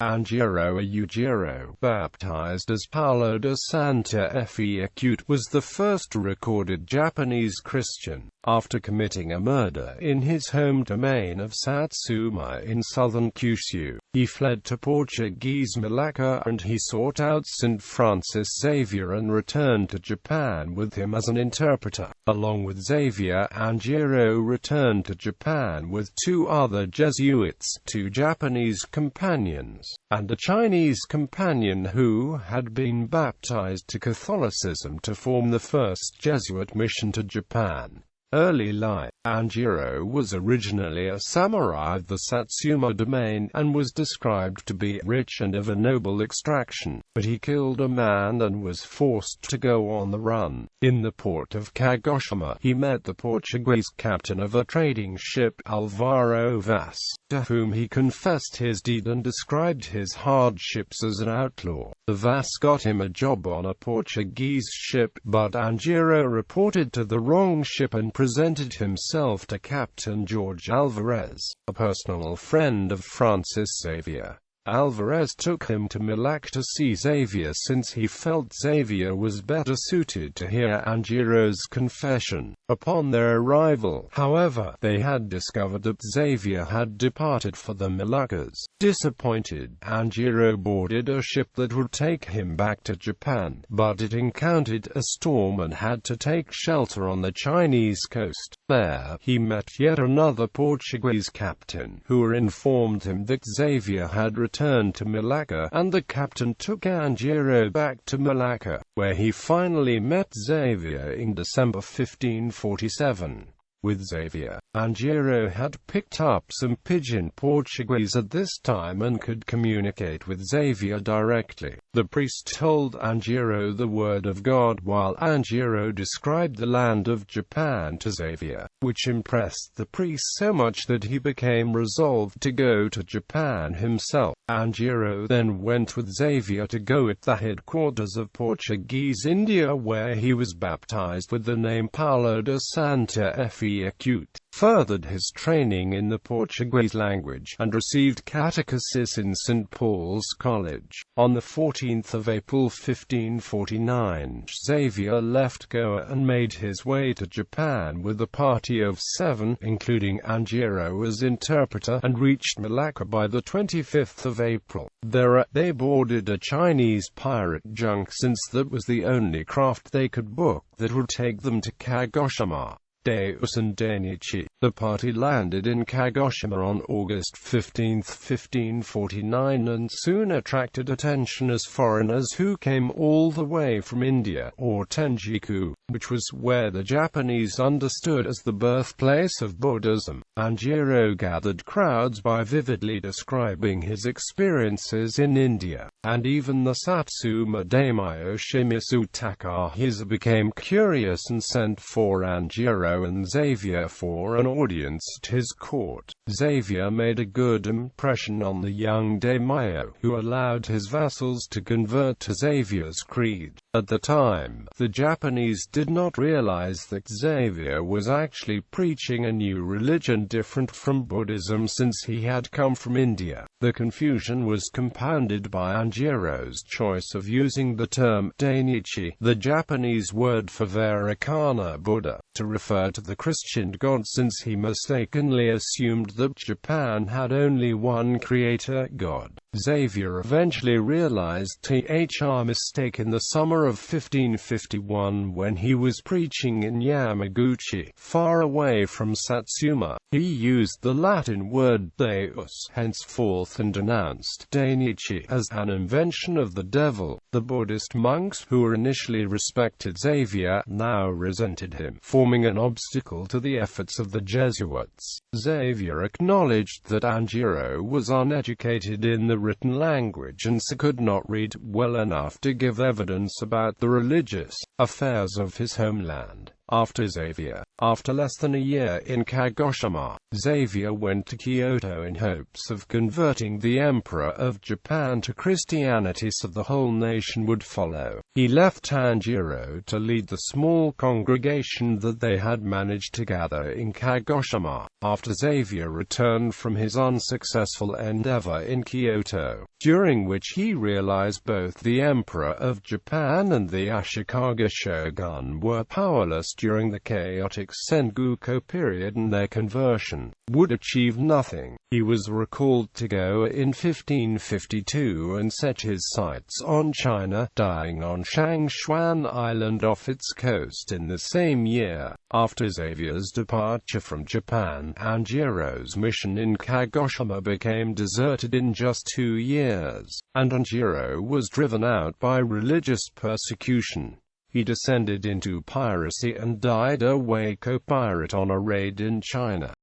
Anjirō, Yajirō, baptized as Paulo de Santa Fé, was the first recorded Japanese Christian. After committing a murder in his home domain of Satsuma in southern Kyushu, he fled to Portuguese Malacca and he sought out Saint Francis Xavier and returned to Japan with him as an interpreter. Along with Xavier, Anjirō returned to Japan with two other Jesuits, two Japanese companions, and a Chinese companion who had been baptized to Catholicism to form the first Jesuit mission to Japan. Early life. Anjirō was originally a samurai of the Satsuma domain, and was described to be rich and of a noble extraction, but he killed a man and was forced to go on the run. In the port of Kagoshima, he met the Portuguese captain of a trading ship, Alvaro Vaz, to whom he confessed his deed and described his hardships as an outlaw. The Vaz got him a job on a Portuguese ship, but Anjirō reported to the wrong ship and presented himself to Captain Jorge Alvarez, a personal friend of Francis Xavier. Alvarez took him to Malacca to see Xavier since he felt Xavier was better suited to hear Anjirō's confession. Upon their arrival, however, they had discovered that Xavier had departed for the Moluccas. Disappointed, Anjirō boarded a ship that would take him back to Japan, but it encountered a storm and had to take shelter on the Chinese coast. There, he met yet another Portuguese captain, who informed him that Xavier had returned to Malacca, and the captain took Anjirō back to Malacca, where he finally met Xavier in December 1547. With Xavier, Anjirō had picked up some pidgin Portuguese at this time and could communicate with Xavier directly. The priest told Anjirō the word of God, while Anjirō described the land of Japan to Xavier, which impressed the priest so much that he became resolved to go to Japan himself. Anjirō then went with Xavier to go at the headquarters of Portuguese India, where he was baptized with the name Paulo de Santa Fé, furthered his training in the Portuguese language, and received catechesis in St. Paul's College. On the 14th of April 1549, Xavier left Goa and made his way to Japan with a party of 7, including Anjirō as interpreter, and reached Malacca by the 25th of April. There, they boarded a Chinese pirate junk, since that was the only craft they could book that would take them to Kagoshima. Deus and Dainichi. The party landed in Kagoshima on August 15, 1549, and soon attracted attention as foreigners who came all the way from India, or Tenjiku, which was where the Japanese understood as the birthplace of Buddhism. Anjirō gathered crowds by vividly describing his experiences in India, and even the Satsuma daimyo Shimizu Takahisa became curious and sent for Anjirō and Xavier for an audience at his court. Xavier made a good impression on the young daimyo, who allowed his vassals to convert to Xavier's creed. At the time, the Japanese did not realize that Xavier was actually preaching a new religion different from Buddhism, since he had come from India. The confusion was compounded by Anjirō's choice of using the term Dainichi, the Japanese word for Vairocana Buddha, to refer to the Christian God, since he mistakenly assumed that Japan had only one creator God. Xavier eventually realized her mistake in the summer of 1551 when he was preaching in Yamaguchi, far away from Satsuma. He used the Latin word Deus henceforth and denounced Dainichi as an invention of the devil. The Buddhist monks, who initially respected Xavier, now resented him, forming an obstacle to the efforts of the Jesuits. Xavier acknowledged that Anjirō was uneducated in the written language and could not read well enough to give evidence about the religious affairs of his homeland. After Xavier. After less than a year in Kagoshima, Xavier went to Kyoto in hopes of converting the Emperor of Japan to Christianity so the whole nation would follow. He left Anjirō to lead the small congregation that they had managed to gather in Kagoshima, after Xavier returned from his unsuccessful endeavor in Kyoto, during which he realized both the Emperor of Japan and the Ashikaga shogun were powerless during the chaotic Sengoku period and their conversion would achieve nothing. He was recalled to go in 1552 and set his sights on China, dying on Shangshuan Island off its coast in the same year. After Xavier's departure from Japan, Anjirō's mission in Kagoshima became deserted in just 2 years, and Anjirō was driven out by religious persecution. He descended into piracy and died a Waco pirate on a raid in China.